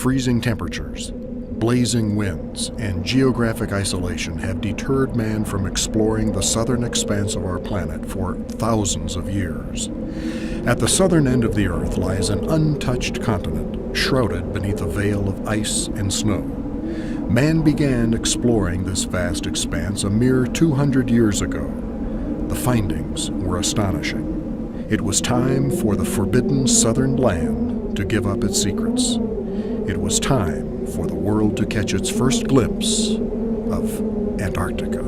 Freezing temperatures, blazing winds, and geographic isolation have deterred man from exploring the southern expanse of our planet for thousands of years. At the southern end of the Earth lies an untouched continent, shrouded beneath a veil of ice and snow. Man began exploring this vast expanse a mere 200 years ago. The findings were astonishing. It was time for the forbidden southern land to give up its secrets. It was time for the world to catch its first glimpse of Antarctica.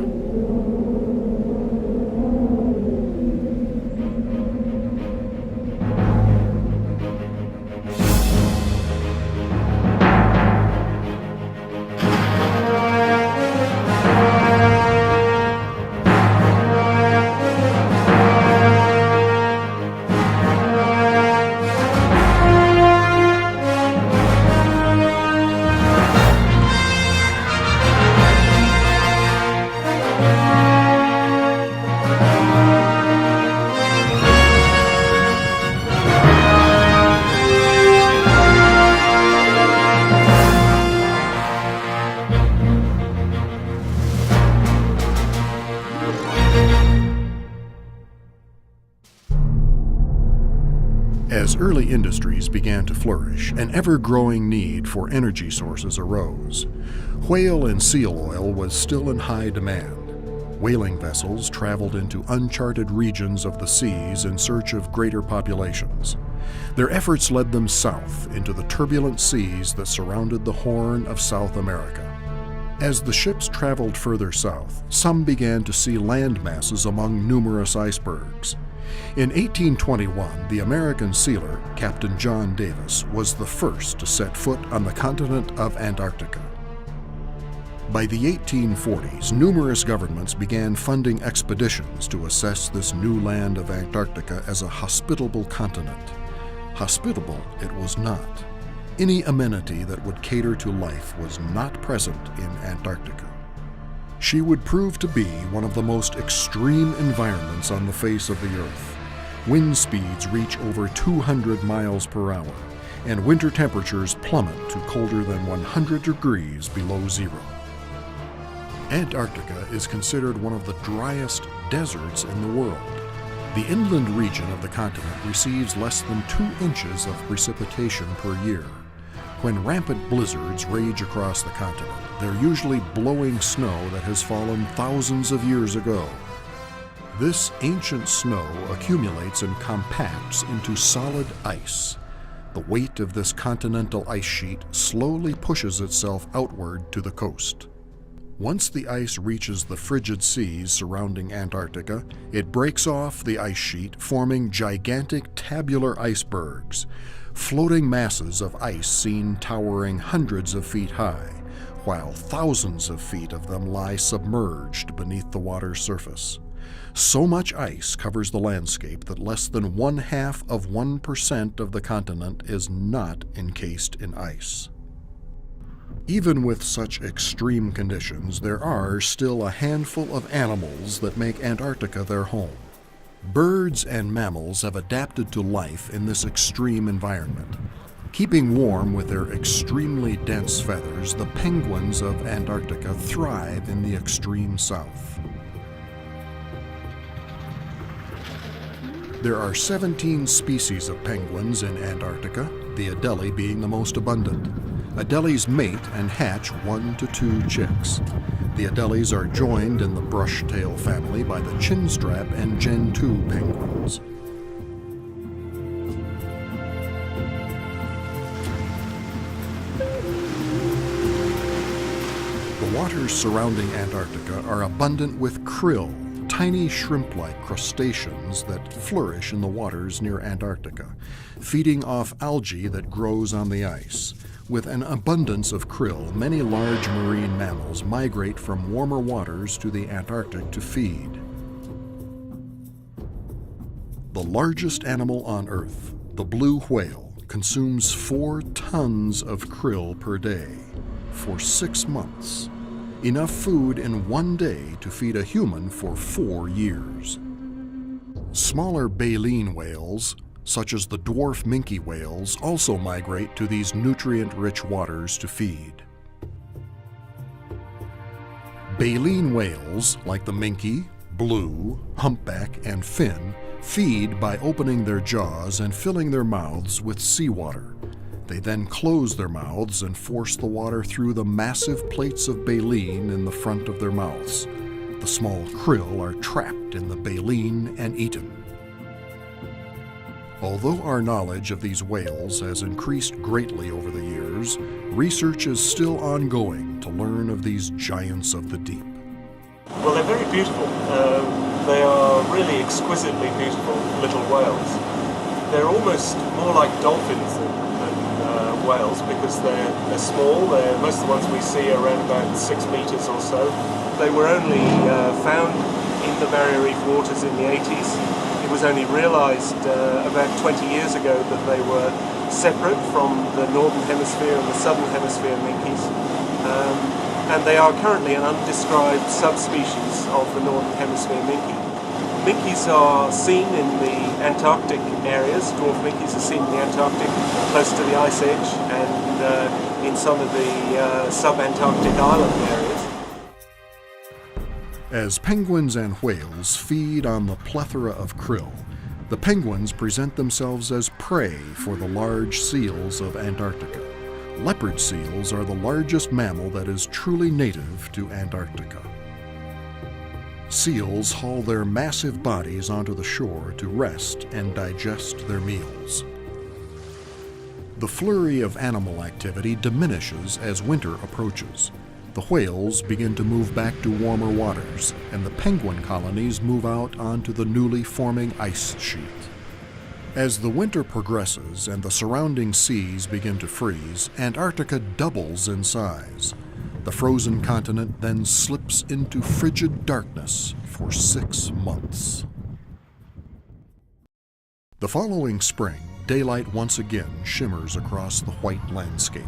As early industries began to flourish, an ever-growing need for energy sources arose. Whale and seal oil was still in high demand. Whaling vessels traveled into uncharted regions of the seas in search of greater populations. Their efforts led them south into the turbulent seas that surrounded the Horn of South America. As the ships traveled further south, some began to see land masses among numerous icebergs. In 1821, the American sealer, Captain John Davis, was the first to set foot on the continent of Antarctica. By the 1840s, numerous governments began funding expeditions to assess this new land of Antarctica as a hospitable continent. Hospitable it was not. Any amenity that would cater to life was not present in Antarctica. She would prove to be one of the most extreme environments on the face of the Earth. Wind speeds reach over 200 miles per hour, and winter temperatures plummet to colder than 100 degrees below zero. Antarctica is considered one of the driest deserts in the world. The inland region of the continent receives less than 2 inches of precipitation per year. When rampant blizzards rage across the continent, they're usually blowing snow that has fallen thousands of years ago. This ancient snow accumulates and compacts into solid ice. The weight of this continental ice sheet slowly pushes itself outward to the coast. Once the ice reaches the frigid seas surrounding Antarctica, it breaks off the ice sheet, forming gigantic tabular icebergs, floating masses of ice seen towering hundreds of feet high, while thousands of feet of them lie submerged beneath the water's surface. So much ice covers the landscape that less than 0.5% of the continent is not encased in ice. Even with such extreme conditions, there are still a handful of animals that make Antarctica their home. Birds and mammals have adapted to life in this extreme environment. Keeping warm with their extremely dense feathers, the penguins of Antarctica thrive in the extreme south. There are 17 species of penguins in Antarctica, the Adelie being the most abundant. Adelies mate and hatch 1 to 2 chicks. The Adelies are joined in the brush-tail family by the chinstrap and gentoo penguins. The waters surrounding Antarctica are abundant with krill, tiny shrimp-like crustaceans that flourish in the waters near Antarctica, feeding off algae that grows on the ice. With an abundance of krill, many large marine mammals migrate from warmer waters to the Antarctic to feed. The largest animal on Earth, the blue whale, consumes 4 tons of krill per day for 6 months. Enough food in 1 day to feed a human for 4 years. Smaller baleen whales, such as the dwarf minke whales, also migrate to these nutrient-rich waters to feed. Baleen whales, like the minke, blue, humpback, and fin, feed by opening their jaws and filling their mouths with seawater. They then close their mouths and force the water through the massive plates of baleen in the front of their mouths. The small krill are trapped in the baleen and eaten. Although our knowledge of these whales has increased greatly over the years, research is still ongoing to learn of these giants of the deep. Well, they're very beautiful. They are really exquisitely beautiful little whales. They're almost more like dolphins than whales because they're small. Most of the ones we see are around about 6 meters or so. They were only found in the Barrier Reef waters in the 80s. It was only realized about 20 years ago that they were separate from the Northern Hemisphere and the Southern Hemisphere minkies. And they are currently an undescribed subspecies of the Northern Hemisphere minke. Minkies are seen in the Antarctic areas. Dwarf minkies are seen in the Antarctic, close to the ice edge, and in some of the sub-Antarctic island areas. As penguins and whales feed on the plethora of krill, the penguins present themselves as prey for the large seals of Antarctica. Leopard seals are the largest mammal that is truly native to Antarctica. Seals haul their massive bodies onto the shore to rest and digest their meals. The flurry of animal activity diminishes as winter approaches. The whales begin to move back to warmer waters, and the penguin colonies move out onto the newly forming ice sheet. As the winter progresses and the surrounding seas begin to freeze, Antarctica doubles in size. The frozen continent then slips into frigid darkness for 6 months. The following spring, daylight once again shimmers across the white landscape.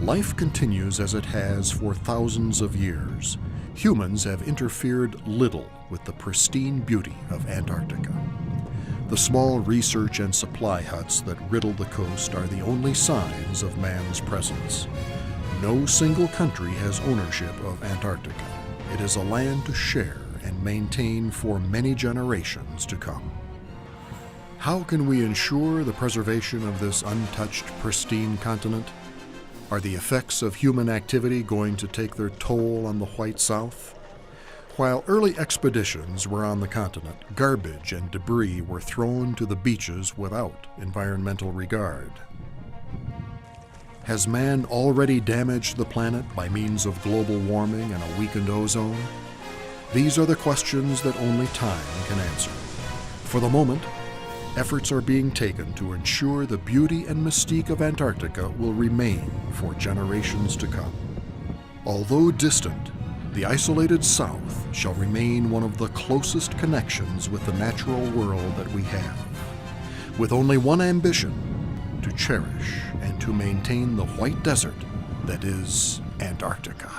Life continues as it has for thousands of years. Humans have interfered little with the pristine beauty of Antarctica. The small research and supply huts that riddle the coast are the only signs of man's presence. No single country has ownership of Antarctica. It is a land to share and maintain for many generations to come. How can we ensure the preservation of this untouched, pristine continent? Are the effects of human activity going to take their toll on the White South? While early expeditions were on the continent, garbage and debris were thrown to the beaches without environmental regard. Has man already damaged the planet by means of global warming and a weakened ozone? These are the questions that only time can answer. For the moment, efforts are being taken to ensure the beauty and mystique of Antarctica will remain for generations to come. Although distant, the isolated South shall remain one of the closest connections with the natural world that we have, with only one ambition: to cherish and to maintain the white desert that is Antarctica.